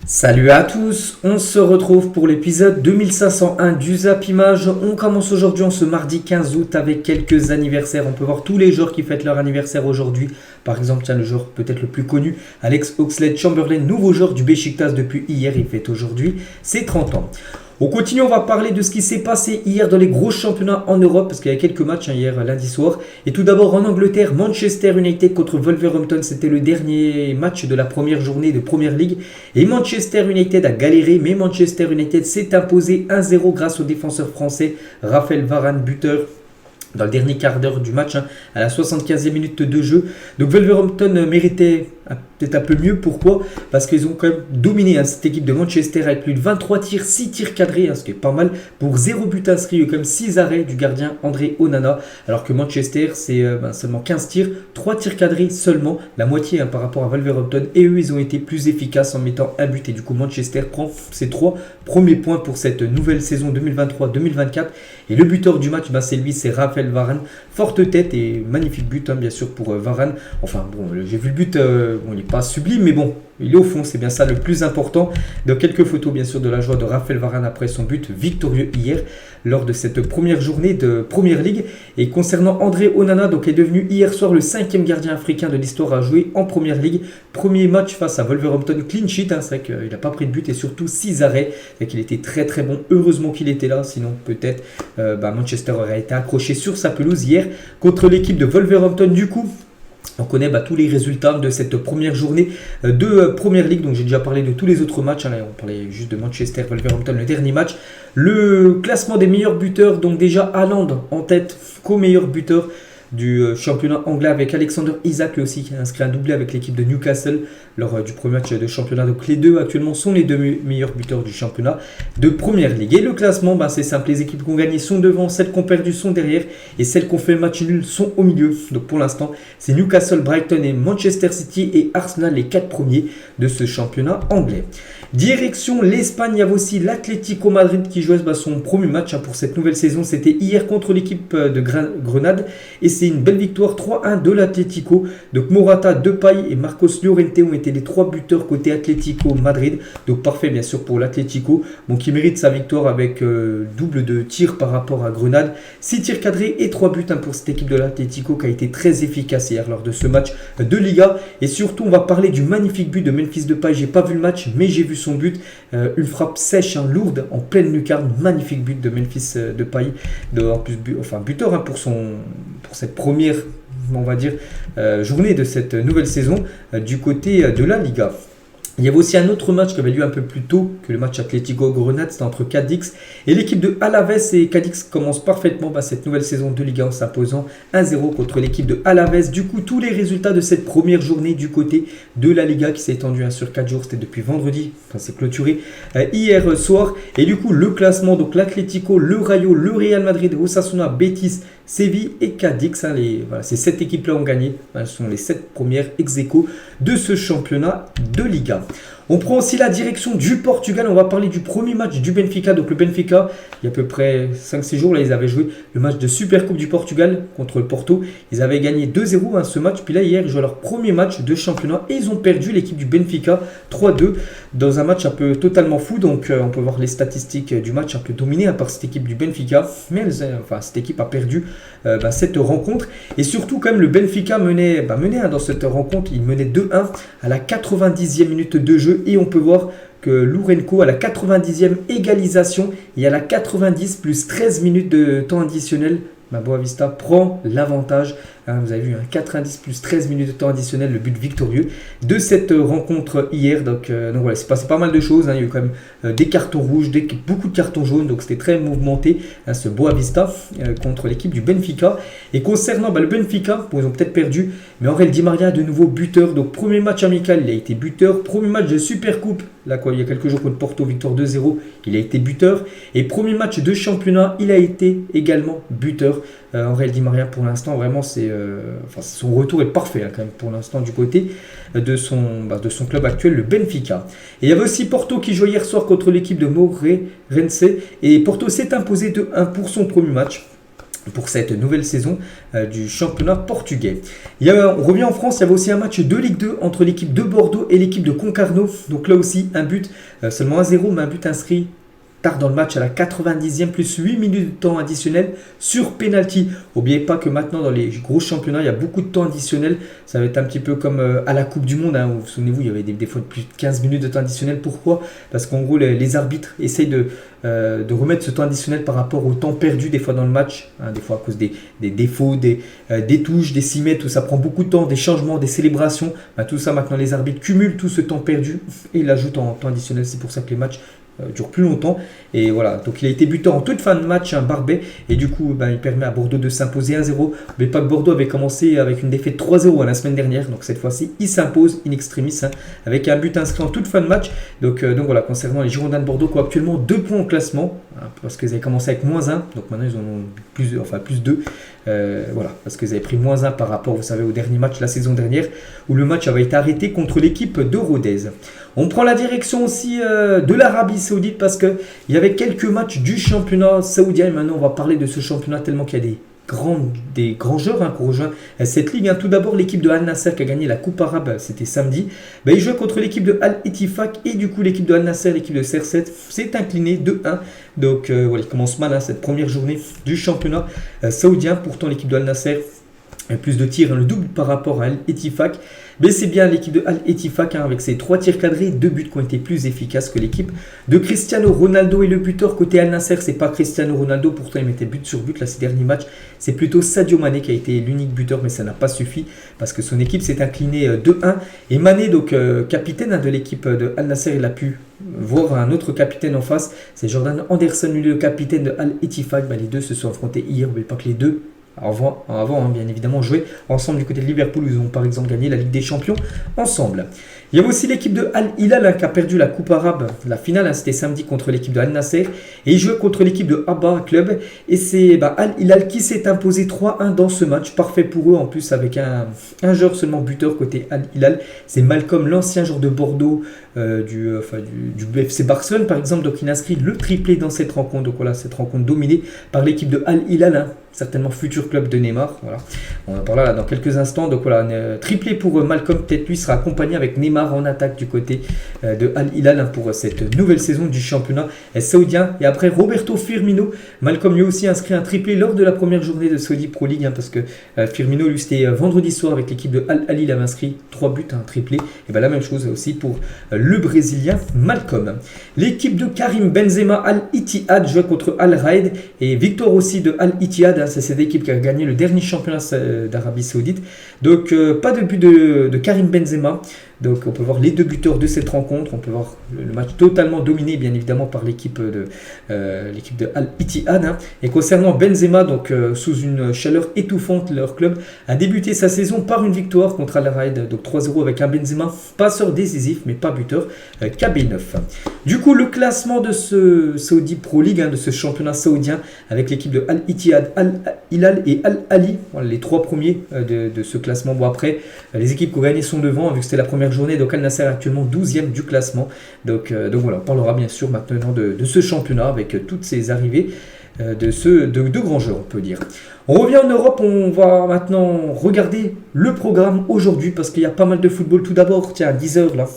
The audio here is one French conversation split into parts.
Salut à tous, on se retrouve pour l'épisode 2501 du Zap Image. On commence aujourd'hui en ce mardi 15 août avec quelques anniversaires. On peut voir tous les joueurs qui fêtent leur anniversaire aujourd'hui. Par exemple, tiens, le joueur peut-être le plus connu, Alex Oxlade-Chamberlain, nouveau joueur du Beşiktaş depuis hier, il fête aujourd'hui ses 30 ans. On continue, on va parler de ce qui s'est passé hier dans les gros championnats en Europe, parce qu'il y a quelques matchs hier lundi soir. Et tout d'abord en Angleterre, Manchester United contre Wolverhampton, c'était le dernier match de la première journée de Premier League. Et Manchester United a galéré, mais Manchester United s'est imposé 1-0 grâce au défenseur français Raphaël Varane, buteur dans le dernier quart d'heure du match, à la 75e minute de jeu. Donc Wolverhampton méritait peut-être un peu mieux. Pourquoi ? Parce qu'ils ont quand même dominé cette équipe de Manchester avec plus de 23 tirs, 6 tirs cadrés, ce qui est pas mal, pour 0 but inscrit, et quand même 6 arrêts du gardien André Onana, alors que Manchester c'est seulement 15 tirs, 3 tirs cadrés seulement, la moitié par rapport à Wolverhampton, et eux ils ont été plus efficaces en mettant un but, et du coup Manchester prend ses 3 premiers points pour cette nouvelle saison 2023-2024, et le buteur du match c'est lui, c'est Raphaël Varane, forte tête et magnifique but bien sûr pour Varane. Enfin bon, j'ai vu le but, il n'est pas sublime, mais bon, il est au fond, c'est bien ça le plus important. Donc quelques photos bien sûr de la joie de Raphaël Varane après son but victorieux hier lors de cette première journée de Premier League. Et concernant André Onana, donc est devenu hier soir le 5e gardien africain de l'histoire à jouer en Premier League. Premier match face à Wolverhampton, clean sheet, c'est vrai qu'il n'a pas pris de but et surtout 6 arrêts. C'est qu'il était très très bon, heureusement qu'il était là, sinon peut-être Manchester aurait été accroché sur sa pelouse hier contre l'équipe de Wolverhampton. Du coup, on connaît tous les résultats de cette première journée de Premier League. Donc j'ai déjà parlé de tous les autres matchs. Là, on parlait juste de Manchester, Wolverhampton, le dernier match. Le classement des meilleurs buteurs. Donc déjà Haaland en tête, co-meilleur buteur du championnat anglais avec Alexander Isak, lui aussi qui a inscrit un doublé avec l'équipe de Newcastle lors du premier match de championnat. Donc les deux actuellement sont les deux meilleurs buteurs du championnat de Première Ligue. Et le classement, c'est simple, les équipes qui ont gagné sont devant, celles qui ont perdu sont derrière et celles qui ont fait le match nul sont au milieu. Donc pour l'instant, c'est Newcastle, Brighton et Manchester City et Arsenal les 4 premiers de ce championnat anglais. Direction l'Espagne, il y avait aussi l'Atlético Madrid qui jouait son premier match pour cette nouvelle saison. C'était hier contre l'équipe de Grenade et c'est une belle victoire 3-1 de l'Atlético. Donc Morata, Depay et Marcos Llorente ont été les 3 buteurs côté Atlético Madrid. Donc parfait bien sûr pour l'Atlético, qui mérite sa victoire avec double de tirs par rapport à Grenade. 6 tirs cadrés et 3 buts pour cette équipe de l'Atlético qui a été très efficace hier lors de ce match de Liga. Et surtout on va parler du magnifique but de Memphis Depay. J'ai pas vu le match mais j'ai vu son but, une frappe sèche, lourde, en pleine lucarne, magnifique but de Memphis Depay, en plus buteur pour cette première, on va dire, journée de cette nouvelle saison du côté de la Liga. Il y avait aussi un autre match qui avait lieu un peu plus tôt que le match Atlético-Grenade, c'était entre Cadix et l'équipe de Alaves. Et Cadix commence parfaitement cette nouvelle saison de Liga en s'imposant 1-0 contre l'équipe de Alaves. Du coup, tous les résultats de cette première journée du côté de la Liga qui s'est étendue sur 4 jours, c'était depuis vendredi, c'est clôturé hier soir. Et du coup, le classement, donc l'Atlético, le Rayo, le Real Madrid, Osasuna, Betis, Séville et Cadix, ces 7 équipes-là ont gagné. Elles sont les 7 premières ex-aequo de ce championnat de Liga. On prend aussi la direction du Portugal. On va parler du premier match du Benfica. Donc le Benfica, il y a à peu près 5-6 jours, ils avaient joué le match de Supercoupe du Portugal contre le Porto. Ils avaient gagné 2-0 ce match. Puis là, hier, ils jouaient leur premier match de championnat et ils ont perdu l'équipe du Benfica 3-2 dans un match un peu totalement fou. Donc on peut voir les statistiques du match un peu dominé par cette équipe du Benfica. Mais cette équipe a perdu cette rencontre. Et surtout, quand même, le Benfica menait dans cette rencontre. Il menait 2-1 à la 90e minute de jeu. Et on peut voir que Lourenço à la 90e égalisation et à la 90 plus 13 minutes de temps additionnel, Boavista prend l'avantage. Vous avez vu, 90 plus 13 minutes de temps additionnel, le but victorieux de cette rencontre hier. Donc voilà, c'est passé pas mal de choses. Il y a eu quand même des cartons rouges, beaucoup de cartons jaunes. Donc c'était très mouvementé ce Boavista contre l'équipe du Benfica. Et concernant le Benfica, ils ont peut-être perdu, mais Aurel Di Maria de nouveau buteur. Donc premier match amical, il a été buteur. Premier match de Supercoupe, il y a quelques jours contre Porto, victoire 2-0, il a été buteur. Et premier match de championnat, il a été également buteur. Aurel Di Maria pour l'instant vraiment son retour est parfait quand même pour l'instant du côté de son club actuel, le Benfica. Et il y avait aussi Porto qui jouait hier soir contre l'équipe de Moreirense et Porto s'est imposé 2-1 pour son premier match. pour cette nouvelle saison du championnat portugais. On revient en France, il y avait aussi un match de Ligue 2 entre l'équipe de Bordeaux et l'équipe de Concarneau. Donc là aussi, un but, seulement 1-0, mais un but inscrit tard dans le match à la 90e, plus 8 minutes de temps additionnel sur penalty. N'oubliez pas que maintenant dans les gros championnats, il y a beaucoup de temps additionnel. Ça va être un petit peu comme à la Coupe du Monde. Hein, où, souvenez-vous, il y avait des fois de plus de 15 minutes de temps additionnel. Pourquoi ? Parce qu'en gros, les arbitres essayent de remettre ce temps additionnel par rapport au temps perdu des fois dans le match. Hein, des fois à cause des défauts, des touches, des 6 mètres, où ça prend beaucoup de temps, des changements, des célébrations. Tout ça, maintenant, les arbitres cumulent tout ce temps perdu et l'ajoutent en temps additionnel. C'est pour ça que les matchs dure plus longtemps, et voilà, donc il a été buteur en toute fin de match, un Barbet, et du coup il permet à Bordeaux de s'imposer 1-0, mais pas que Bordeaux avait commencé avec une défaite 3-0 la semaine dernière, donc cette fois-ci il s'impose in extremis, avec un but inscrit en toute fin de match. Donc voilà, concernant les Girondins de Bordeaux qui ont actuellement 2 points au classement, parce qu'ils avaient commencé avec -1, donc maintenant ils en ont plus 2, voilà, parce qu'ils avaient pris -1 par rapport, vous savez, au dernier match la saison dernière, où le match avait été arrêté contre l'équipe de Rodez. On prend la direction aussi de l'Arabie Saoudite parce qu'il y avait quelques matchs du championnat saoudien. Et maintenant, on va parler de ce championnat tellement qu'il y a des grands joueurs qui ont rejoint cette ligue. Tout d'abord, l'équipe de Al Nassr qui a gagné la Coupe arabe, c'était samedi. Ils jouaient contre l'équipe de Al Ettifaq et du coup, l'équipe de Al Nassr, l'équipe de CR7, s'est inclinée 2-1. Donc, voilà, il commence mal cette première journée du championnat saoudien. Pourtant, l'équipe de Al Nassr a plus de tirs, le double par rapport à Al Ettifaq. Mais c'est bien l'équipe de Al Ettifaq avec ses 3 tirs cadrés, 2 buts qui ont été plus efficaces que l'équipe de Cristiano Ronaldo. Et le buteur côté Al Nassr, c'est pas Cristiano Ronaldo, pourtant il mettait but sur but là ces derniers matchs. C'est plutôt Sadio Mané qui a été l'unique buteur, mais ça n'a pas suffi parce que son équipe s'est inclinée 2-1. Et Mané, donc capitaine de l'équipe de Al Nassr, il a pu voir un autre capitaine en face, c'est Jordan Anderson, lui le capitaine de Al Ettifaq. Les deux se sont affrontés hier, mais pas que les deux. Avant, bien évidemment, jouer ensemble du côté de Liverpool, où ils ont par exemple gagné la Ligue des Champions ensemble. Il y avait aussi l'équipe de Al Hilal qui a perdu la Coupe arabe. La finale, c'était samedi contre l'équipe de Al Nassr. Et ils jouaient contre l'équipe de Abba Club. Et c'est Al Hilal qui s'est imposé 3-1 dans ce match. Parfait pour eux, en plus avec un joueur seulement buteur côté Al Hilal. C'est Malcolm, l'ancien joueur de Bordeaux, du FC Barcelone par exemple. Donc il inscrit le triplé dans cette rencontre. Donc voilà, cette rencontre dominée par l'équipe de Al Hilal. Certainement futur club de Neymar. Voilà. On en parlera là dans quelques instants. Donc voilà, triplé pour Malcolm. Peut-être lui sera accompagné avec Neymar en attaque du côté de Al Hilal pour cette nouvelle saison du championnat saoudien. Et après Roberto Firmino, Malcolm lui aussi inscrit un triplé lors de la première journée de Saudi Pro League, parce que Firmino lui c'était vendredi soir avec l'équipe de Al Hilal, il avait inscrit 3 buts, un triplé. Et la même chose aussi pour le Brésilien Malcolm. L'équipe de Karim Benzema Al Ittihad jouait contre Al Raed et victoire aussi de Al Ittihad. C'est cette équipe qui a gagné le dernier championnat d'Arabie Saoudite. Donc pas de but de Karim Benzema. Donc on peut voir les deux buteurs de cette rencontre. On peut voir le match totalement dominé bien évidemment par l'équipe de Al Ittihad. Et concernant Benzema, donc sous une chaleur étouffante, leur club a débuté sa saison par une victoire contre Al Raed, donc 3-0 avec un Benzema passeur décisif mais pas buteur, KB9. Du coup le classement de ce Saudi Pro League, de ce championnat saoudien avec l'équipe de Al Ittihad, Al Hilal et Al Ahly, voilà, les 3 premiers de ce classement. Bon après les équipes qui ont gagné sont devant, vu que c'était la première journée. Donc Al Nassr est actuellement 12e du classement. Donc voilà, on parlera bien sûr maintenant de ce championnat avec toutes ces arrivées de grands joueurs, on peut dire. On revient en Europe, on va maintenant regarder le programme aujourd'hui parce qu'il y a pas mal de football. Tout d'abord, tiens, à 10h là,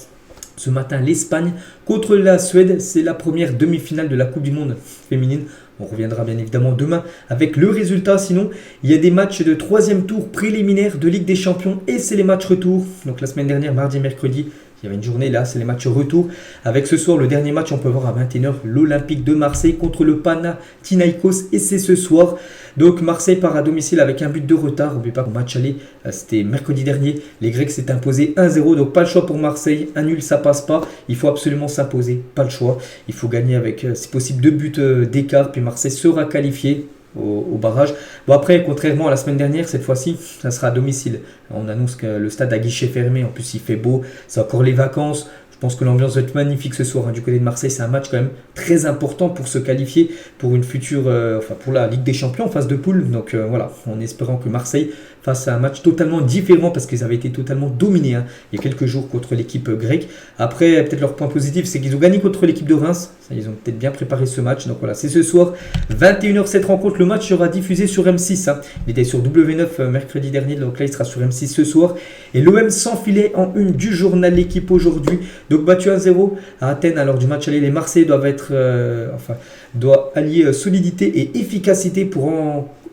ce matin, l'Espagne contre la Suède. C'est la première demi-finale de la Coupe du Monde féminine. On reviendra bien évidemment demain avec le résultat. Sinon, il y a des matchs de 3e tour préliminaire de Ligue des Champions et c'est les matchs retour. Donc la semaine dernière, mardi et mercredi, il y avait une journée là, c'est les matchs retour. Avec ce soir, le dernier match, on peut voir à 21h l'Olympique de Marseille contre le Panathinaikos et c'est ce soir. Donc Marseille part à domicile avec un but de retard. N'oubliez pas qu'au match aller, c'était mercredi dernier, les Grecs s'étaient imposés 1-0. Donc pas le choix pour Marseille, un nul ça passe pas. Il faut absolument s'imposer, pas le choix. Il faut gagner avec, si possible, 2 buts d'écart. Puis Marseille sera qualifié au barrage. Bon après, contrairement à la semaine dernière, cette fois-ci, ça sera à domicile. On annonce que le stade a guichet fermé. En plus, il fait beau. C'est encore les vacances. Je pense que l'ambiance va être magnifique ce soir du côté de Marseille. C'est un match quand même très important pour se qualifier pour une future, pour la Ligue des Champions en phase de poule. Donc voilà, en espérant que Marseille fasse un match totalement différent parce qu'ils avaient été totalement dominés il y a quelques jours contre l'équipe grecque. Après, peut-être leur point positif, c'est qu'ils ont gagné contre l'équipe de Reims. Ils ont peut-être bien préparé ce match. Donc voilà, c'est ce soir, 21h cette rencontre. Le match sera diffusé sur M6. Il était sur W9 mercredi dernier. Donc là, il sera sur M6 ce soir. Et l'OM s'enfilait en une du journal L'équipe aujourd'hui. Donc battu 1-0 à Athènes. Alors du match aller, les Marseillais doivent allier solidité et efficacité pour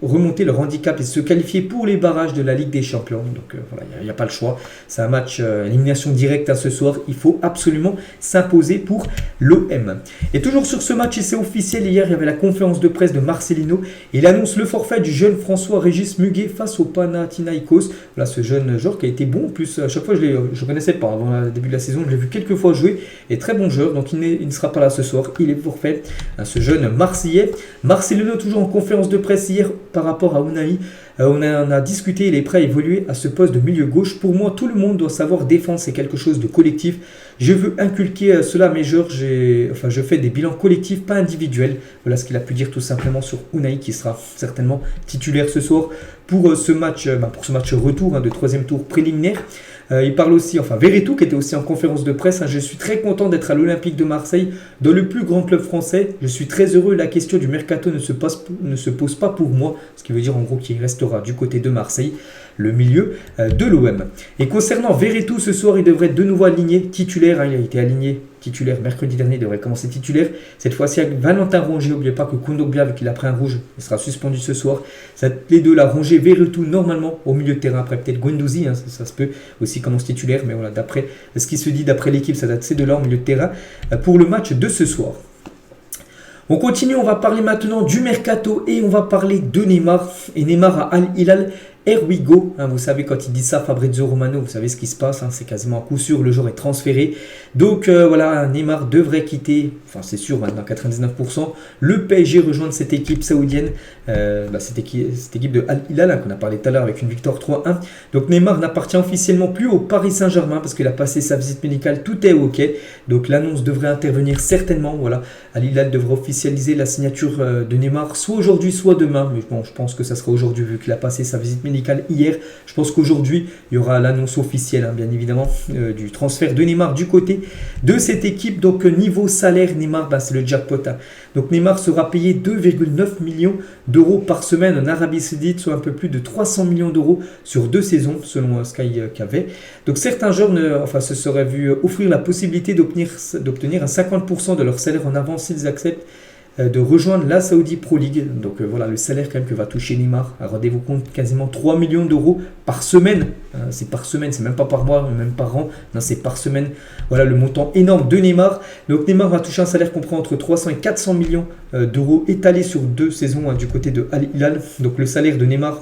remonter leur handicap et se qualifier pour les barrages de la Ligue des Champions. Donc voilà, il n'y a pas le choix. C'est un match élimination directe ce soir. Il faut absolument s'imposer pour l'OM. Et toujours sur ce match, et c'est officiel, hier il y avait la conférence de presse de Marcelino. Il annonce le forfait du jeune François-Régis Muguet face au Panathinaikos. Voilà, ce jeune joueur qui a été bon. En plus, à chaque fois, je ne connaissais pas avant le début de la saison. Je l'ai vu quelques fois jouer. Et très bon joueur. Donc il ne sera pas là ce soir. Il est forfait. Ce jeune Marseillais. Marcelino toujours en conférence de presse hier par rapport à Unai. On a discuté, il est prêt à évoluer à ce poste de milieu gauche. Pour moi, tout le monde doit savoir défendre, c'est quelque chose de collectif. Je veux inculquer cela à mes joueurs. Je fais des bilans collectifs, pas individuels. Voilà ce qu'il a pu dire tout simplement sur Unai, qui sera certainement titulaire ce soir pour ce match retour de troisième tour préliminaire. Il parle aussi, Verretou qui était aussi en conférence de presse. Je suis très content d'être à l'Olympique de Marseille, dans le plus grand club français. Je suis très heureux. La question du mercato ne se pose pas pour moi, ce qui veut dire en gros qu'il restera du côté de Marseille, le milieu de l'OM. Et concernant Verretou, ce soir, il devrait de nouveau aligner titulaire. Il a été aligné titulaire mercredi dernier, il devrait commencer titulaire. Cette fois-ci avec Valentin Rongier. N'oubliez pas que Kondogbia, vu qu'il a pris un rouge, il sera suspendu ce soir. Les deux là, Rongier, Verretou normalement au milieu de terrain. Après peut-être Guendouzi, ça se peut aussi commence titulaire. Mais voilà, d'après ce qui se dit, d'après l'équipe, ça date ces deux là au milieu de terrain pour le match de ce soir. On continue, on va parler maintenant du mercato et on va parler de Neymar. Et Neymar à Al Hilal. Here we go, vous savez quand il dit ça, Fabrizio Romano, vous savez ce qui se passe, c'est quasiment à coup sûr, le joueur est transféré. Donc voilà, Neymar devrait quitter, c'est sûr maintenant 99%, le PSG rejoindre cette équipe saoudienne, cette équipe de Al Hilal qu'on a parlé tout à l'heure avec une victoire 3-1. Donc Neymar n'appartient officiellement plus au Paris Saint-Germain parce qu'il a passé sa visite médicale, tout est ok. Donc l'annonce devrait intervenir certainement, voilà, Al Hilal devrait officialiser la signature de Neymar soit aujourd'hui soit demain, mais bon, je pense que ça sera aujourd'hui vu qu'il a passé sa visite médicale hier. Je pense qu'aujourd'hui il y aura l'annonce officielle bien évidemment du transfert de Neymar du côté de cette équipe. Donc niveau salaire, Neymar c'est le jackpot. Donc Neymar sera payé 2,9 millions d'euros par semaine en Arabie Saoudite, soit un peu plus de 300 millions d'euros sur 2 saisons selon Sky KV. Donc certains joueurs se seraient vus offrir la possibilité d'obtenir un 50% de leur salaire en avance s'ils acceptent de rejoindre la Saudi Pro League. Donc voilà le salaire quand même que va toucher Neymar. Rendez-vous compte, quasiment 3 millions d'euros par semaine. C'est par semaine, c'est même pas par mois, même par an. Non, c'est par semaine. Voilà le montant énorme de Neymar. Donc Neymar va toucher un salaire compris entre 300 et 400 millions d'euros étalés sur 2 saisons du côté de Al Hilal. Donc le salaire de Neymar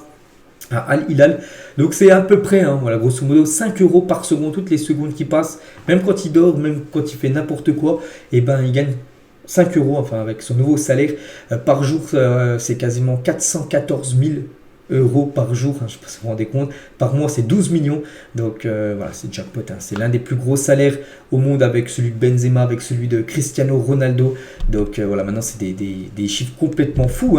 à Al Hilal. Donc c'est à peu près, grosso modo, 5 euros par seconde, toutes les secondes qui passent. Même quand il dort, même quand il fait n'importe quoi, il gagne 5 euros, avec son nouveau salaire par jour, c'est quasiment 414 000 euros par jour, je ne sais pas si vous vous rendez compte, par mois c'est 12 millions, donc voilà, c'est jackpot, c'est l'un des plus gros salaires au monde avec celui de Benzema, avec celui de Cristiano Ronaldo, donc voilà, maintenant c'est des chiffres complètement fous,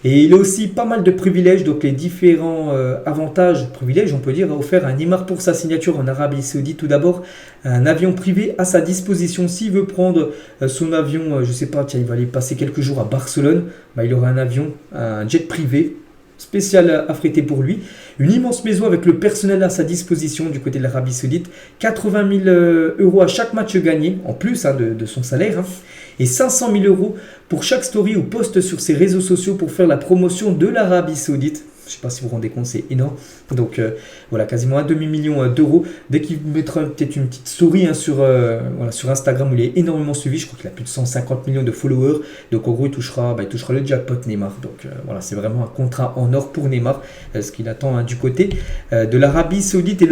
et il a aussi pas mal de privilèges, donc les différents avantages, privilèges on peut dire, offerts à Neymar pour sa signature en Arabie Saoudite. Tout d'abord, un avion privé à sa disposition, s'il veut prendre son avion, je sais pas, tiens, il va aller passer quelques jours à Barcelone, il aura un avion, un jet privé, spécial affrété pour lui, une immense maison avec le personnel à sa disposition du côté de l'Arabie Saoudite, 80 000 euros à chaque match gagné, en plus de son salaire, et 500 000 euros pour chaque story ou post sur ses réseaux sociaux pour faire la promotion de l'Arabie Saoudite. Je ne sais pas si vous vous rendez compte, c'est énorme. Donc voilà, quasiment un demi-million d'euros. Dès qu'il mettra peut-être une petite story sur Instagram où il est énormément suivi, je crois qu'il a plus de 150 millions de followers. Donc en gros, il touchera le jackpot Neymar. Donc voilà, c'est vraiment un contrat en or pour Neymar, ce qu'il attend du côté de l'Arabie Saoudite et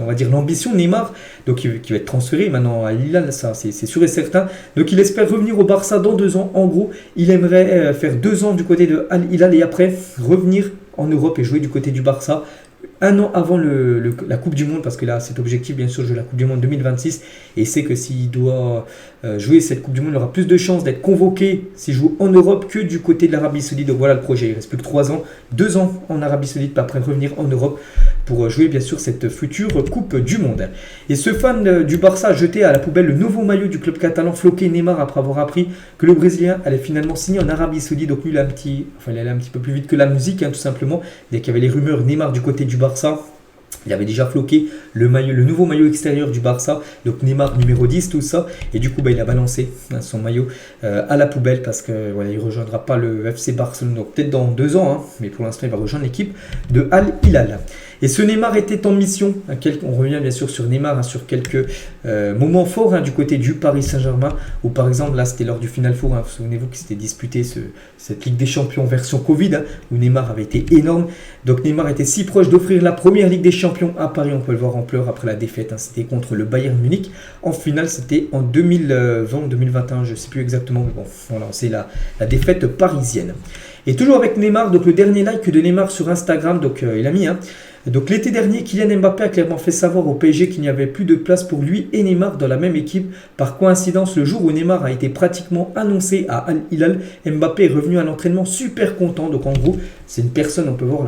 on va dire l'ambition Neymar, donc qui va être transféré maintenant à Hilal, ça c'est sûr et certain. Donc il espère revenir au Barça dans 2 ans. En gros, il aimerait faire 2 ans du côté de Al Hilal et après revenir en Europe et jouer du côté du Barça un an avant la Coupe du Monde, parce que là, cet objectif, bien sûr, de jouer la Coupe du Monde 2026. Et c'est que s'il doit jouer cette Coupe du Monde, il aura plus de chances d'être convoqué s'il joue en Europe que du côté de l'Arabie Saoudite. Donc voilà le projet. Il ne reste plus que 3 ans, 2 ans en Arabie Saoudite, puis après revenir en Europe pour jouer, bien sûr, cette future Coupe du Monde. Et ce fan du Barça a jeté à la poubelle le nouveau maillot du club catalan floqué Neymar après avoir appris que le Brésilien allait finalement signer en Arabie Saoudite. Donc lui, il allait un petit peu plus vite que la musique, tout simplement. Dès qu'il y avait les rumeurs Neymar du côté du Barça, il avait déjà floqué le nouveau maillot extérieur du Barça, donc Neymar numéro 10, tout ça. Et du coup, il a balancé son maillot à la poubelle parce qu'il ne rejoindra pas le FC Barcelone, donc peut-être dans 2 ans, mais pour l'instant, il va rejoindre l'équipe de Al Hilal. Et ce Neymar était en mission. On revient bien sûr sur Neymar, sur quelques moments forts du côté du Paris Saint-Germain, où par exemple, là, c'était lors du Final Four. Souvenez-vous qu'il s'était disputé cette Ligue des Champions version Covid, où Neymar avait été énorme. Donc Neymar était si proche d'offrir la première Ligue des Champions à Paris. On peut le voir en pleurs après la défaite. C'était contre le Bayern Munich. En finale, c'était en 2020 2021, je ne sais plus exactement. Mais bon, voilà, c'est la défaite parisienne. Et toujours avec Neymar, donc le dernier like de Neymar sur Instagram, donc il a mis donc l'été dernier, Kylian Mbappé a clairement fait savoir au PSG qu'il n'y avait plus de place pour lui et Neymar dans la même équipe. Par coïncidence, le jour où Neymar a été pratiquement annoncé à Al Hilal, Mbappé est revenu à l'entraînement super content. Donc en gros, c'est une personne, on peut voir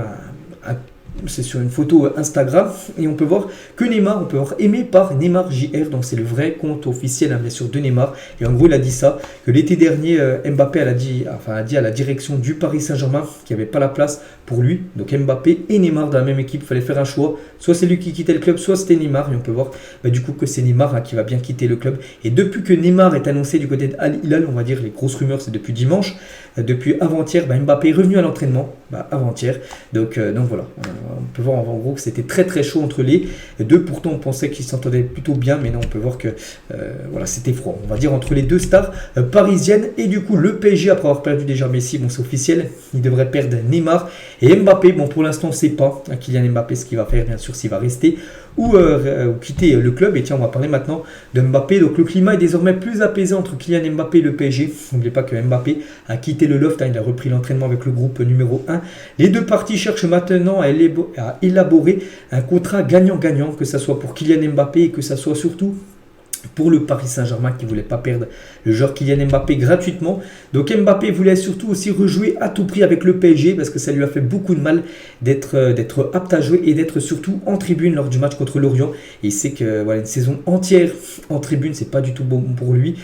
c'est sur une photo Instagram et on peut voir que Neymar, on peut voir aimé par Neymar JR, donc c'est le vrai compte officiel bien sûr de Neymar. Et en gros il a dit ça, que l'été dernier Mbappé a dit à la direction du Paris Saint-Germain qu'il n'y avait pas la place pour lui, donc Mbappé et Neymar dans la même équipe, il fallait faire un choix, soit c'est lui qui quittait le club, soit c'était Neymar. Et on peut voir du coup que c'est Neymar qui va bien quitter le club. Et depuis que Neymar est annoncé du côté de Al Hilal, on va dire les grosses rumeurs c'est depuis dimanche, depuis avant-hier, Mbappé est revenu à l'entraînement avant-hier, donc voilà, on peut voir en gros que c'était très très chaud entre les deux. Pourtant on pensait qu'ils s'entendaient plutôt bien, mais non, on peut voir que c'était froid, on va dire, entre les deux stars parisiennes. Et du coup le PSG, après avoir perdu déjà Messi, bon c'est officiel, il devrait perdre Neymar et Mbappé. Bon, pour l'instant on ne sait pas Kylian Mbappé ce qu'il va faire, bien sûr, s'il va rester ou quitter le club. Et tiens, on va parler maintenant de Mbappé. Donc le climat est désormais plus apaisé entre Kylian Mbappé et le PSG. N'oubliez pas que Mbappé a quitté le loft, il a repris l'entraînement avec le groupe numéro 1. Les deux parties cherchent maintenant à élaborer un contrat gagnant-gagnant, que ce soit pour Kylian Mbappé et que ce soit surtout pour le Paris Saint-Germain qui ne voulait pas perdre le joueur Kylian Mbappé gratuitement. Donc Mbappé voulait surtout aussi rejouer à tout prix avec le PSG parce que ça lui a fait beaucoup de mal d'être apte à jouer et d'être surtout en tribune lors du match contre Lorient. Et il sait que une saison entière en tribune, c'est pas du tout bon pour lui,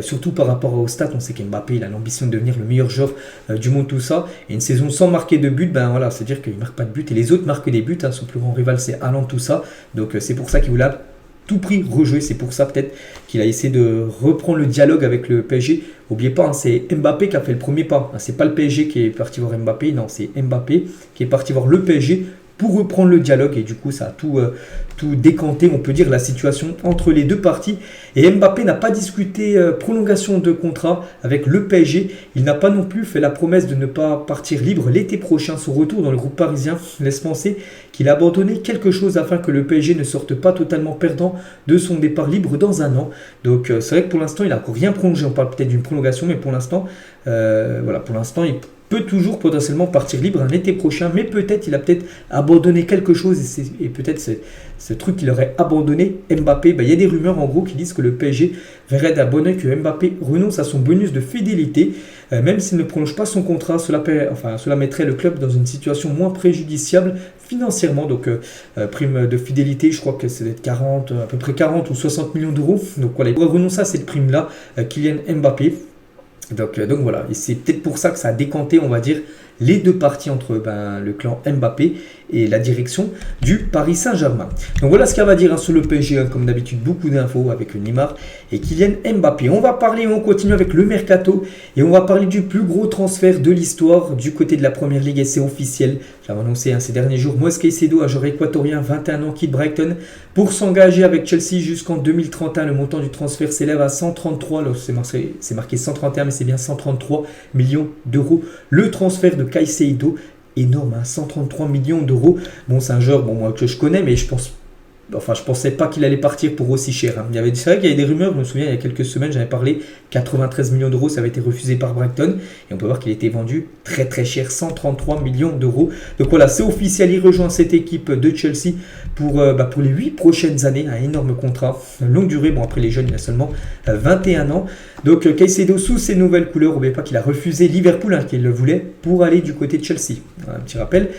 surtout par rapport au stats. On sait qu'Mbappé il a l'ambition de devenir le meilleur joueur du monde, tout ça. Et une saison sans marquer de but, c'est-à-dire qu'il ne marque pas de but et les autres marquent des buts. Son plus grand rival c'est Haaland, tout ça. Donc c'est pour ça qu'il voulait tout prix rejouer. C'est pour ça peut-être qu'il a essayé de reprendre le dialogue avec le PSG. N'oubliez pas, c'est Mbappé qui a fait le premier pas. C'est pas le PSG qui est parti voir Mbappé, non, c'est Mbappé qui est parti voir le PSG pour reprendre le dialogue. Et du coup, ça a tout décanté, on peut dire, la situation entre les deux parties. Et Mbappé n'a pas discuté prolongation de contrat avec le PSG. Il n'a pas non plus fait la promesse de ne pas partir libre l'été prochain. Son retour dans le groupe parisien laisse penser qu'il a abandonné quelque chose afin que le PSG ne sorte pas totalement perdant de son départ libre dans un an. Donc c'est vrai que pour l'instant, il n'a encore rien prolongé. On parle peut-être d'une prolongation, mais pour l'instant, il peut toujours potentiellement partir libre un été prochain, mais peut-être il a peut-être abandonné quelque chose et peut-être ce truc qu'il aurait abandonné Mbappé. Il y a des rumeurs en gros qui disent que le PSG verrait d'un bon oeil que Mbappé renonce à son bonus de fidélité, même s'il ne prolonge pas son contrat. Cela mettrait le club dans une situation moins préjudiciable financièrement. Donc prime de fidélité, je crois que c'est d'être à peu près 40 ou 60 millions d'euros. Donc voilà, il pourrait renoncer à cette prime là, Kylian Mbappé. Donc voilà, et c'est peut-être pour ça que ça a décanté, on va dire, les deux parties entre le clan Mbappé et la direction du Paris Saint-Germain. Donc voilà ce qu'il y a à dire sur le PSG, comme d'habitude, beaucoup d'infos avec Neymar et Kylian Mbappé. On continue avec le mercato et on va parler du plus gros transfert de l'histoire du côté de la Première Ligue, et c'est officiel. J'avais annoncé ces derniers jours, Moïse Caicedo, un joueur équatorien, 21 ans, quitte Brighton pour s'engager avec Chelsea jusqu'en 2031. Le montant du transfert s'élève à 133, alors c'est marqué 131, mais c'est bien 133 millions d'euros. Le transfert de Caicedo, énorme, 133 millions d'euros. Bon, c'est un joueur moi, que je connais, mais je pense Enfin, je pensais pas qu'il allait partir pour aussi cher. Hein. C'est vrai qu'il y avait des rumeurs, je me souviens, il y a quelques semaines, j'avais parlé, 93 millions d'euros, ça avait été refusé par Brighton. Et on peut voir qu'il a été vendu très très cher, 133 millions d'euros. Donc voilà, c'est officiel, il rejoint cette équipe de Chelsea pour les 8 prochaines années. Un énorme contrat, longue durée. Bon, après les jeunes, il a seulement 21 ans. Donc Caicedo sous ses nouvelles couleurs. N'oubliez pas qu'il a refusé Liverpool, hein, qu'il le voulait, pour aller du côté de Chelsea. Voilà, un petit rappel.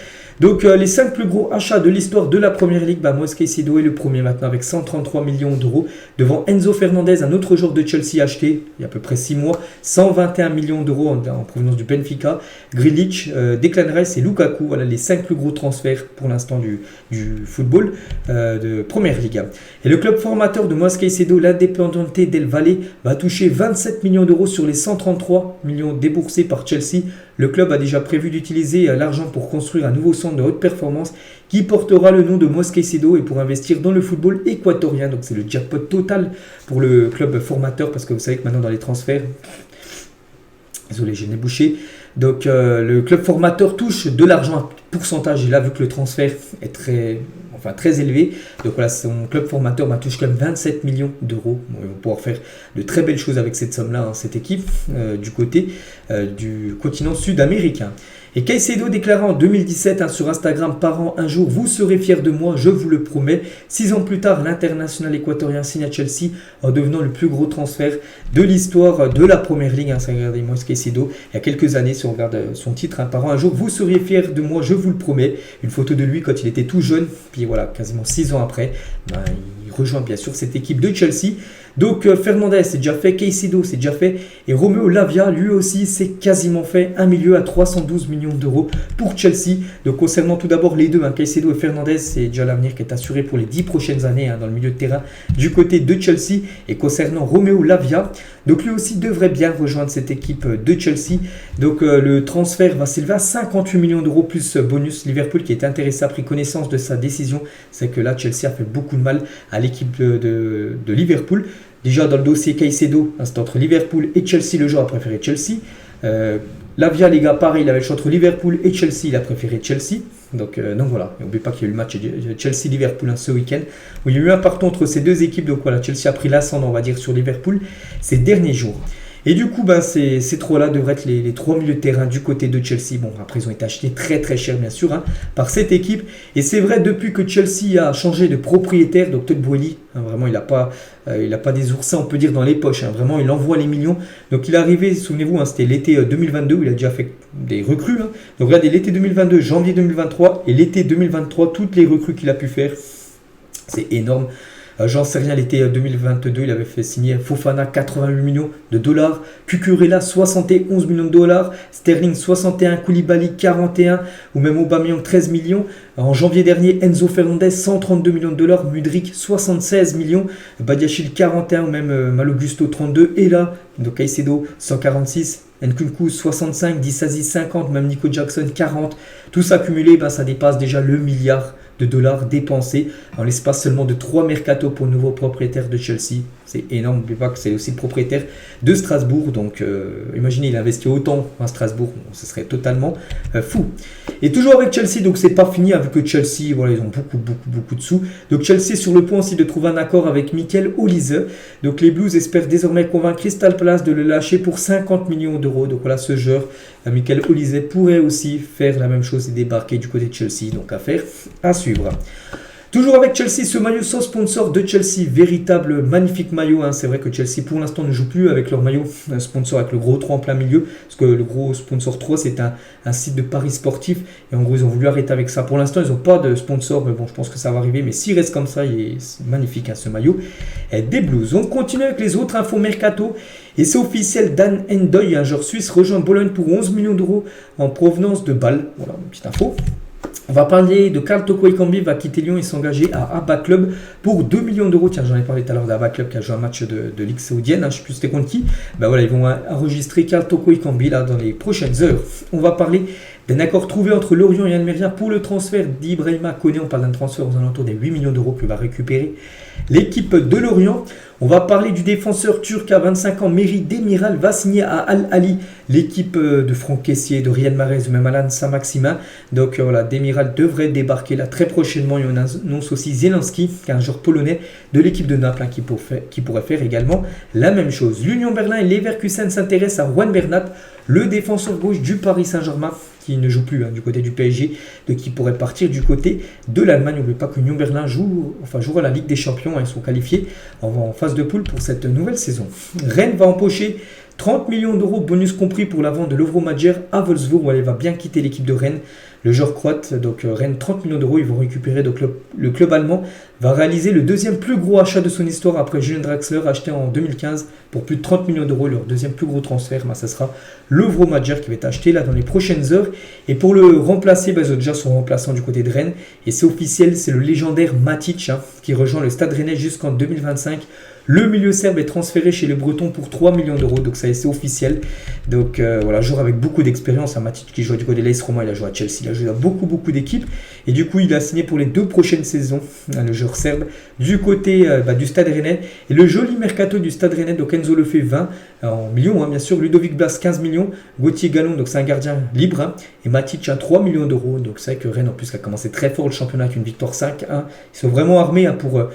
Donc les 5 plus gros achats de l'histoire de la Première Ligue, Moïse Caicedo est le premier maintenant avec 133 millions d'euros. Devant Enzo Fernandez, un autre joueur de Chelsea acheté il y a à peu près 6 mois, 121 millions d'euros en provenance du Benfica. Grealish, Declan Rice et Lukaku, voilà les 5 plus gros transferts pour l'instant du football de Première Ligue. Et le club formateur de Moïse Caicedo, l'Independiente del Valle, va toucher 27 millions d'euros sur les 133 millions déboursés par Chelsea. Le club a déjà prévu d'utiliser l'argent pour construire un nouveau centre de haute performance qui portera le nom de Moïse Caicedo et pour investir dans le football équatorien. Donc c'est le jackpot total pour le club formateur parce que vous savez que maintenant dans les transferts, désolé j'ai le nez bouché, donc le club formateur touche de l'argent à pourcentage et là vu que le transfert est très élevé, donc voilà son club formateur touche quand même 27 millions d'euros. Bon, ils vont pouvoir faire de très belles choses avec cette somme là, cette équipe du côté du continent sud-américain. Et Caicedo déclara en 2017 sur Instagram: parents, un jour vous serez fiers de moi, je vous le promets. 6 ans plus tard, l'international équatorien signe à Chelsea en devenant le plus gros transfert de l'histoire de la Première Ligue. Ça, regardez Moïse Caicedo, il y a quelques années, si on regarde son titre, parents, un jour vous seriez fiers de moi, je vous le promets. Une photo de lui quand il était tout jeune, puis voilà, quasiment 6 ans après, il rejoint bien sûr cette équipe de Chelsea. Donc Fernandez c'est déjà fait, Caicedo c'est déjà fait et Romeo Lavia lui aussi c'est quasiment fait, un milieu à 312 millions d'euros pour Chelsea. Donc concernant tout d'abord les deux, Caicedo et Fernandez, c'est déjà l'avenir qui est assuré pour les 10 prochaines années dans le milieu de terrain du côté de Chelsea. Et concernant Romeo Lavia, donc lui aussi devrait bien rejoindre cette équipe de Chelsea. Donc le transfert va s'élever à 58 millions d'euros plus bonus. Liverpool qui était intéressé a pris connaissance de sa décision. C'est que là Chelsea a fait beaucoup de mal à l'équipe de Liverpool. Déjà dans le dossier Caicedo, c'était entre Liverpool et Chelsea, le joueur a préféré Chelsea. Lavia, les gars, pareil, il avait le choix entre Liverpool et Chelsea, il a préféré Chelsea. Donc voilà, n'oubliez pas qu'il y a eu le match Chelsea-Liverpool ce week-end, où il y a eu un partout entre ces deux équipes. Donc voilà, Chelsea a pris l'ascendant, on va dire, sur Liverpool ces derniers jours. Et du coup, ces trois-là devraient être les trois milieux de terrain du côté de Chelsea. Bon, après, ils ont été achetés très très cher, bien sûr, par cette équipe. Et c'est vrai, depuis que Chelsea a changé de propriétaire, donc Todd Boehly, vraiment, il n'a pas des oursins, on peut dire, dans les poches. Vraiment, il envoie les millions. Donc, il est arrivé, souvenez-vous, c'était l'été 2022, où il a déjà fait des recrues. Donc, regardez, l'été 2022, janvier 2023 et l'été 2023, toutes les recrues qu'il a pu faire, c'est énorme. J'en sais rien, l'été 2022, il avait fait signer Fofana 88 millions de dollars, Cucurella 71 millions de dollars, Sterling 61, Koulibaly 41, ou même Aubameyang 13 millions. En janvier dernier, Enzo Fernandez 132 millions de dollars, Mudryk 76 millions, Badiachil 41 ou même Malo Gusto 32, et là, donc Caicedo 146, Nkunku 65, Disasi 50, même Nico Jackson 40. Tout ça cumulé, ça dépasse déjà le milliard de dollars dépensés en l'espace seulement de 3 mercatos pour le nouveau propriétaire de Chelsea. C'est énorme, n'oubliez pas que c'est aussi le propriétaire de Strasbourg. Donc imaginez, il investit autant à Strasbourg, ce serait totalement fou. Et toujours avec Chelsea, donc c'est pas fini, vu que Chelsea, voilà, ils ont beaucoup de sous. Donc Chelsea sur le point aussi de trouver un accord avec Mikel Olise. Donc les Blues espèrent désormais convaincre Crystal Palace de le lâcher pour 50 millions d'euros. Donc voilà, ce joueur, Mikel Olise, pourrait aussi faire la même chose et débarquer du côté de Chelsea. Donc affaire à suivre. Toujours avec Chelsea, ce maillot sans sponsor de Chelsea, véritable magnifique maillot. C'est vrai que Chelsea pour l'instant ne joue plus avec leur maillot sponsor avec le gros 3 en plein milieu. Parce que le gros sponsor 3 c'est un site de paris sportif. Et en gros ils ont voulu arrêter avec ça. Pour l'instant ils n'ont pas de sponsor. Mais bon, je pense que ça va arriver. Mais s'il reste comme ça, c'est magnifique ce maillot des Blues. On continue avec les autres infos mercato. Et c'est officiel, Dan Ndoye, un joueur suisse, rejoint Bologne pour 11 millions d'euros en provenance de Bâle. Voilà, une petite info. On va parler de Karl Toko Ekambi, va quitter Lyon et s'engager à Abba Club pour 2 millions d'euros. Tiens, j'en ai parlé tout à l'heure d'Abba Club qui a joué un match de Ligue saoudienne, je ne sais plus c'était contre qui. Voilà, ils vont enregistrer Karl Toko Ekambi là dans les prochaines heures. On va parler d'un accord trouvé entre Lorient et Almeria pour le transfert d'Ibrahima Koné. On parle d'un transfert aux alentours des 8 millions d'euros que va récupérer l'équipe de Lorient. On va parler du défenseur turc à 25 ans, Merih Demiral, va signer à Al-Ahly, l'équipe de Franck Kessié, de Riyad Mahrez ou même Alan Saint-Maximin. Donc voilà, Demiral devrait débarquer là très prochainement. Et on annonce aussi Zielinski, qui est un joueur polonais de l'équipe de Naples, qui pourrait faire également la même chose. L'Union Berlin et Leverkusen s'intéressent à Juan Bernat, le défenseur gauche du Paris Saint-Germain, qui ne joue plus du côté du PSG, donc qui pourrait partir du côté de l'Allemagne. N'oubliez pas que Union Berlin jouera la Ligue des Champions, ils sont qualifiés en phase de poule pour cette nouvelle saison. Rennes va empocher 30 millions d'euros, bonus compris pour la vente de Lovro Majer à Wolfsburg, où elle va bien quitter l'équipe de Rennes. Le joueur croate, donc Rennes, 30 millions d'euros, ils vont récupérer. Donc le club allemand va réaliser le deuxième plus gros achat de son histoire après Julian Draxler, acheté en 2015 pour plus de 30 millions d'euros. Leur deuxième plus gros transfert, ça sera Lovro Majer qui va être acheté là dans les prochaines heures. Et pour le remplacer, ils ont déjà son remplaçant du côté de Rennes. Et c'est officiel, c'est le légendaire Matic qui rejoint le Stade Rennais jusqu'en 2025. Le milieu serbe est transféré chez les Bretons pour 3 millions d'euros, donc ça c'est officiel. Donc voilà, joueur avec beaucoup d'expérience, Matic qui joue du côté de l'AS Roma, il a joué à Chelsea, il a joué à beaucoup d'équipes. Et du coup, il a signé pour les 2 prochaines saisons, le joueur serbe, du côté du Stade Rennais. Et le joli mercato du Stade Rennais, donc Enzo le fait 20 en millions, bien sûr. Ludovic Blas 15 millions, Gauthier Gallon, donc c'est un gardien libre, et Matic à 3 millions d'euros. Donc c'est vrai que Rennes en plus a commencé très fort le championnat avec une victoire 5-1. Ils sont vraiment armés pour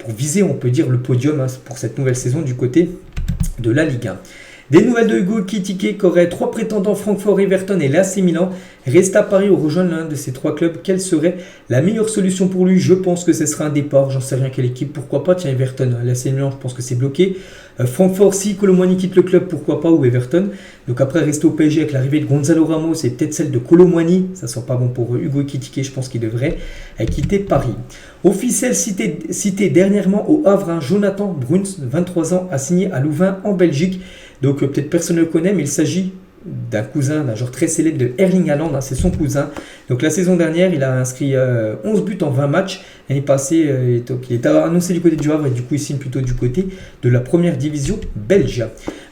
viser, on peut dire, le podium pour cette nouvelle saison du côté de la Ligue 1. Des nouvelles de Hugo Ekitike qui aurait 3 prétendants, Francfort, Everton et l'AC Milan. Reste à Paris ou rejoindre l'un de ces 3 clubs. Quelle serait la meilleure solution pour lui? Je pense que ce sera un départ. J'en sais rien quelle équipe. Pourquoi pas? Tiens, Everton, l'AC Milan, je pense que c'est bloqué. Francfort, si Kolo Muani quitte le club, pourquoi pas? Ou Everton. Donc après, rester au PSG avec l'arrivée de Gonzalo Ramos et peut-être celle de Kolo Muani. Ça ne sera pas bon pour Hugo Ekitike. Je pense qu'il devrait quitter Paris. Officiel cité dernièrement au Havre, Jonathan Bruns, 23 ans, a signé à Louvain en Belgique. Donc peut-être personne ne le connaît, mais il s'agit d'un cousin, d'un joueur très célèbre de Erling Haaland, c'est son cousin. Donc la saison dernière, il a inscrit 11 buts en 20 matchs. L'année passée, il est annoncé du côté du Havre et du coup il signe plutôt du côté de la première division belge.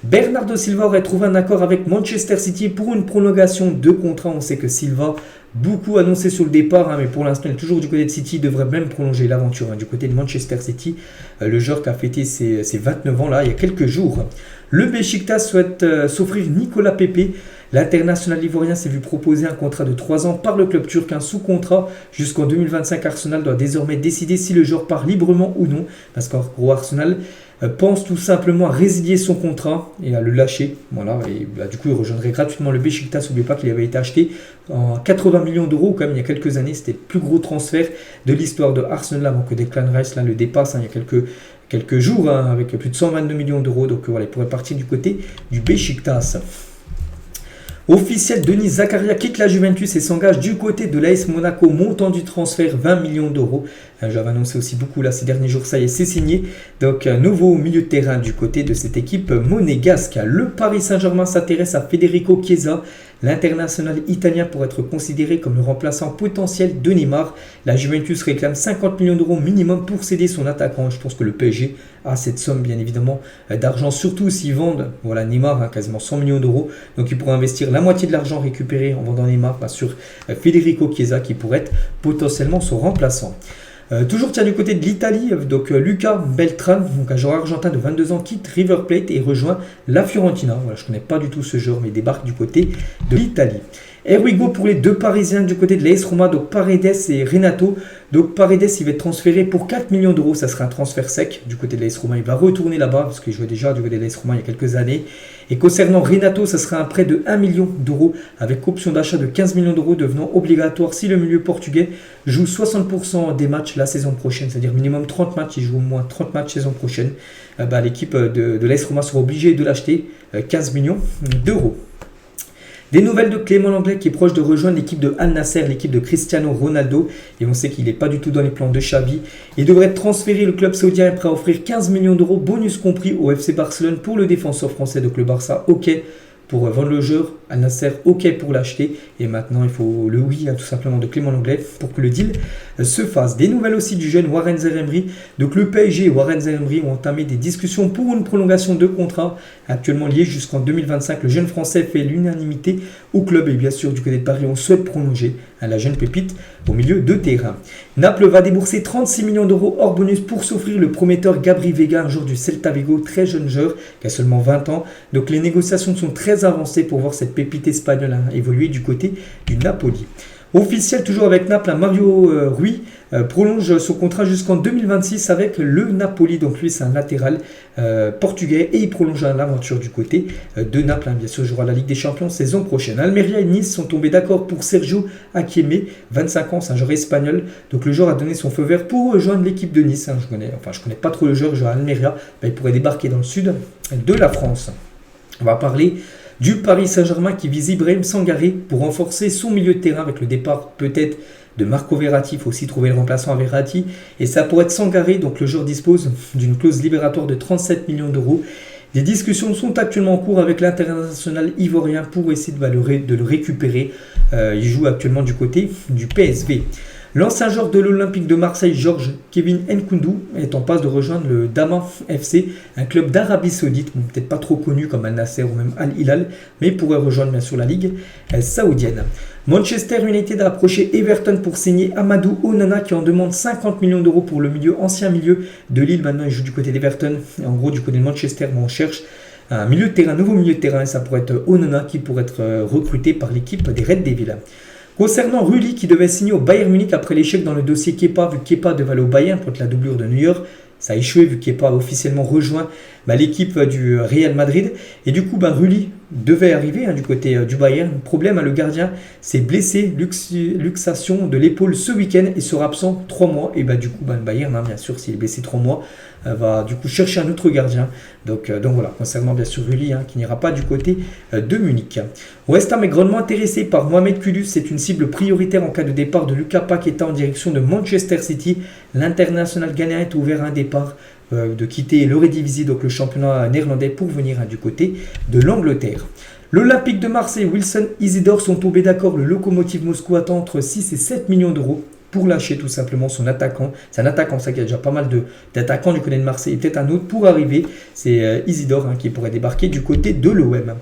Bernardo Silva aurait trouvé un accord avec Manchester City pour une prolongation de contrat. On sait que Silva, beaucoup annoncé sur le départ, mais pour l'instant il est toujours du côté de City, il devrait même prolonger l'aventure du côté de Manchester City. Le joueur qui a fêté ses 29 ans là, il y a quelques jours. Le Beşiktaş souhaite s'offrir Nicolas Pepe. L'international ivoirien s'est vu proposer un contrat de 3 ans par le club turc, sous contrat jusqu'en 2025. Arsenal doit désormais décider si le joueur part librement ou non, parce qu'en gros Arsenal pense tout simplement à résilier son contrat et à le lâcher. Voilà, et du coup il rejoindrait gratuitement le Beşiktaş. N'oubliez pas qu'il avait été acheté en 80 millions d'euros quand même il y a quelques années. C'était le plus gros transfert de l'histoire de Arsenal avant que Declan Rice le dépasse il y a quelques jours avec plus de 122 millions d'euros. Donc voilà, il pourrait partir du côté du Beşiktaş. Officiel, Denis Zakaria quitte la Juventus et s'engage du côté de l'AS Monaco, montant du transfert 20 millions d'euros. J'avais annoncé aussi beaucoup là ces derniers jours, ça y est, c'est signé. Donc un nouveau milieu de terrain du côté de cette équipe monégasque. Le Paris Saint-Germain s'intéresse à Federico Chiesa, l'international italien, pour être considéré comme le remplaçant potentiel de Neymar. La Juventus réclame 50 millions d'euros minimum pour céder son attaquant. Je pense que le PSG a cette somme bien évidemment d'argent, surtout s'ils vendent Neymar, quasiment 100 millions d'euros. Donc ils pourraient investir la moitié de l'argent récupéré en vendant Neymar sur Federico Chiesa qui pourrait être potentiellement son remplaçant. Toujours du côté de l'Italie, donc Luca Beltran, donc un joueur argentin de 22 ans, quitte River Plate et rejoint la Fiorentina. Voilà, je ne connais pas du tout ce joueur, mais il débarque du côté de l'Italie. Here we go pour les 2 Parisiens du côté de l'AS Roma, donc Paredes et Renato. Donc Paredes, il va être transféré pour 4 millions d'euros, ça sera un transfert sec du côté de l'AS Roma. Il va retourner là-bas parce qu'il jouait déjà du côté de l'AS Roma il y a quelques années. Et concernant Renato, ça sera un prêt de 1 million d'euros avec option d'achat de 15 millions d'euros devenant obligatoire si le milieu portugais joue 60% des matchs la saison prochaine, c'est-à-dire minimum 30 matchs, il joue au moins 30 matchs saison prochaine. L'équipe de l'AS Roma sera obligée de l'acheter 15 millions d'euros. Des nouvelles de Clément Lenglet qui est proche de rejoindre l'équipe de Al Nasser, l'équipe de Cristiano Ronaldo. Et on sait qu'il n'est pas du tout dans les plans de Xavi. Il devrait être transféré, le club saoudien est prêt à offrir 15 millions d'euros, bonus compris au FC Barcelone pour le défenseur français. Donc le Barça, ok pour vendre le joueur. Al Nassr, ok pour l'acheter. Et maintenant, il faut le oui, tout simplement, de Clément Lenglet pour que le deal se fasse. Des nouvelles aussi du jeune Warren Zaïre-Emery. Donc le PSG et Warren Zaïre-Emery ont entamé des discussions pour une prolongation de contrat actuellement liée jusqu'en 2025. Le jeune français fait l'unanimité au club et bien sûr du côté de Paris, on souhaite prolonger la jeune pépite au milieu de terrain. Naples va débourser 36 millions d'euros hors bonus pour s'offrir le prometteur Gabri Veiga, un joueur du Celta Vigo, très jeune joueur qui a seulement 20 ans. Donc les négociations sont très avancées pour voir cette pépite espagnole évoluer du côté du Napoli. Officiel toujours avec Naples, Mario Rui prolonge son contrat jusqu'en 2026 avec le Napoli. Donc lui c'est un latéral portugais et il prolonge l'aventure du côté de Naples. Bien sûr, il jouera la Ligue des Champions saison prochaine. Almeria et Nice sont tombés d'accord pour Sergio Akieme, 25 ans, c'est un joueur espagnol. Donc le joueur a donné son feu vert pour rejoindre l'équipe de Nice. Je connais pas trop le joueur, je joue à Almeria. Il pourrait débarquer dans le sud de la France. On va parler du Paris Saint-Germain qui vise Ibrahim Sangaré pour renforcer son milieu de terrain avec le départ peut-être de Marco Verratti. Il faut aussi trouver le remplaçant à Verratti. Et ça pourrait être Sangaré. Donc le joueur dispose d'une clause libératoire de 37 millions d'euros. Des discussions sont actuellement en cours avec l'international ivoirien pour essayer de le récupérer. Il joue actuellement du côté du PSV. L'ancien joueur de l'Olympique de Marseille, Georges Kevin Nkoundou, est en passe de rejoindre le Daman FC, un club d'Arabie Saoudite, peut-être pas trop connu comme Al Nassr ou même Al Hilal, mais il pourrait rejoindre bien sûr la Ligue saoudienne. Manchester United a approché Everton pour signer Amadou Onana qui en demande 50 millions d'euros pour le ancien milieu de Lille. Maintenant, il joue du côté d'Everton. En gros, du côté de Manchester, on cherche un nouveau milieu de terrain, et ça pourrait être Onana qui pourrait être recruté par l'équipe des Red Devils. Concernant Rulli qui devait signer au Bayern Munich après l'échec dans le dossier Kepa, vu que Kepa devait aller au Bayern contre la doublure de New York, ça a échoué vu que Kepa a officiellement rejoint l'équipe du Real Madrid. Et du coup, Rulli devait arriver du côté du Bayern. Le problème, le gardien s'est blessé, luxation de l'épaule ce week-end et sera absent 3 mois. Et du coup, le Bayern, bien sûr, s'il est blessé 3 mois, va du coup chercher un autre gardien. Donc voilà, concernant bien sûr Rulli qui n'ira pas du côté de Munich. West Ham est grandement intéressé par Mohamed Kudus. C'est une cible prioritaire en cas de départ de Lucas Paqueta en direction de Manchester City. L'international ghanéen est ouvert à un départ de quitter l'Eredivisie, donc le championnat néerlandais, pour venir du côté de l'Angleterre. L'Olympique de Marseille, Wilson Isidore sont tombés d'accord. Le Lokomotiv Moscou attend entre 6 et 7 millions d'euros pour lâcher tout simplement son attaquant. C'est un attaquant, ça qui a déjà pas mal d'attaquants du côté de Marseille. Et peut-être un autre pour arriver, c'est Isidore qui pourrait débarquer du côté de l'OM.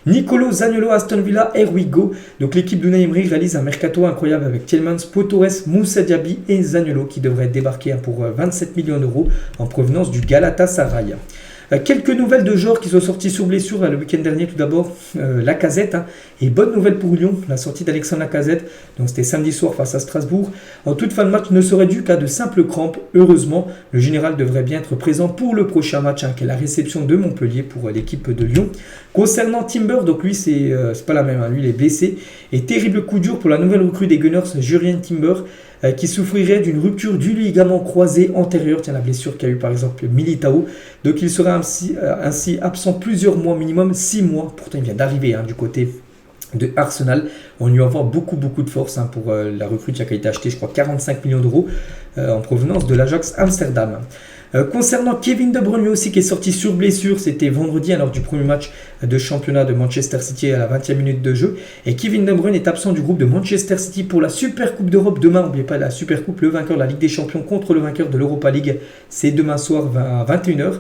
Nicolo Zaniolo, Aston Villa, here we go. Donc l'équipe d'Unai Emery réalise un mercato incroyable avec Tielemans, Potores, Moussa Diaby et Zaniolo qui devrait débarquer pour 27 millions d'euros en provenance du Galatasaray. Quelques nouvelles de joueurs qui sont sortis sur blessure le week-end dernier. Tout d'abord, Lacazette. Et bonne nouvelle pour Lyon, la sortie d'Alexandre Lacazette. Donc c'était samedi soir face à Strasbourg. En toute fin de match, ne serait dû qu'à de simples crampes. Heureusement, le général devrait bien être présent pour le prochain match, qui est la réception de Montpellier pour l'équipe de Lyon. Concernant Timber, donc lui, c'est pas la même. Lui, il est blessé. Et terrible coup dur pour la nouvelle recrue des Gunners, Jurien Timber, qui souffrirait d'une rupture du ligament croisé antérieur. Tiens, la blessure qu'a eu par exemple Militao. Donc il sera ainsi absent plusieurs mois, minimum 6 mois. Pourtant, il vient d'arriver du côté de Arsenal. On lui envoie beaucoup de force pour la recrue qui a été achetée, je crois, 45 millions d'euros en provenance de l'Ajax Amsterdam. Concernant Kevin De Bruyne, lui aussi qui est sorti sur blessure, c'était vendredi lors du premier match de championnat de Manchester City à la 20e minute de jeu. Et Kevin De Bruyne est absent du groupe de Manchester City pour la Super Coupe d'Europe demain. N'oubliez pas la Super Coupe, le vainqueur de la Ligue des Champions contre le vainqueur de l'Europa League. C'est demain soir à 21h.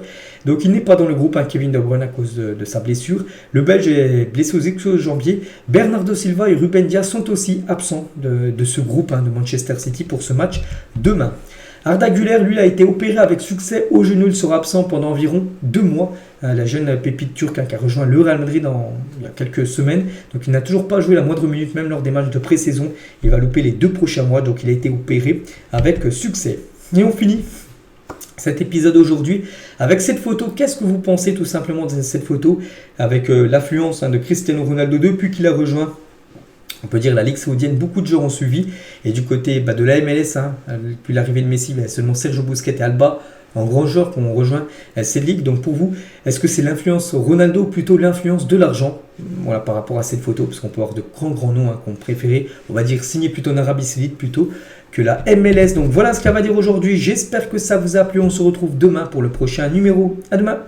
Donc il n'est pas dans le groupe, Kevin De Bruyne, à cause de sa blessure. Le Belge est blessé aux exo-jambiers. Bernardo Silva et Ruben Dias sont aussi absents de ce groupe de Manchester City pour ce match demain. Arda Güler, lui, a été opéré avec succès au genou. Il sera absent pendant environ 2 mois. La jeune pépite turque qui a rejoint le Real Madrid il y a quelques semaines. Donc il n'a toujours pas joué la moindre minute, même lors des matchs de pré-saison. Il va louper les 2 prochains mois. Donc il a été opéré avec succès. Et on finit cet épisode aujourd'hui avec cette photo. Qu'est-ce que vous pensez tout simplement de cette photo avec l'affluence de Cristiano Ronaldo depuis qu'il a rejoint, on peut dire, la Ligue saoudienne? Beaucoup de joueurs ont suivi. Et du côté de la MLS, depuis l'arrivée de Messi, seulement Sergio Busquets et Alba, en grands joueurs, qui ont rejoint cette ligue. Donc pour vous, est-ce que c'est l'influence Ronaldo ou plutôt l'influence de l'argent? Voilà, par rapport à cette photo, parce qu'on peut avoir de grands noms qu'on préférait, on va dire, signer plutôt en Arabie Saoudite plutôt que la MLS. Donc voilà ce qu'elle va dire aujourd'hui. J'espère que ça vous a plu. On se retrouve demain pour le prochain numéro. À demain.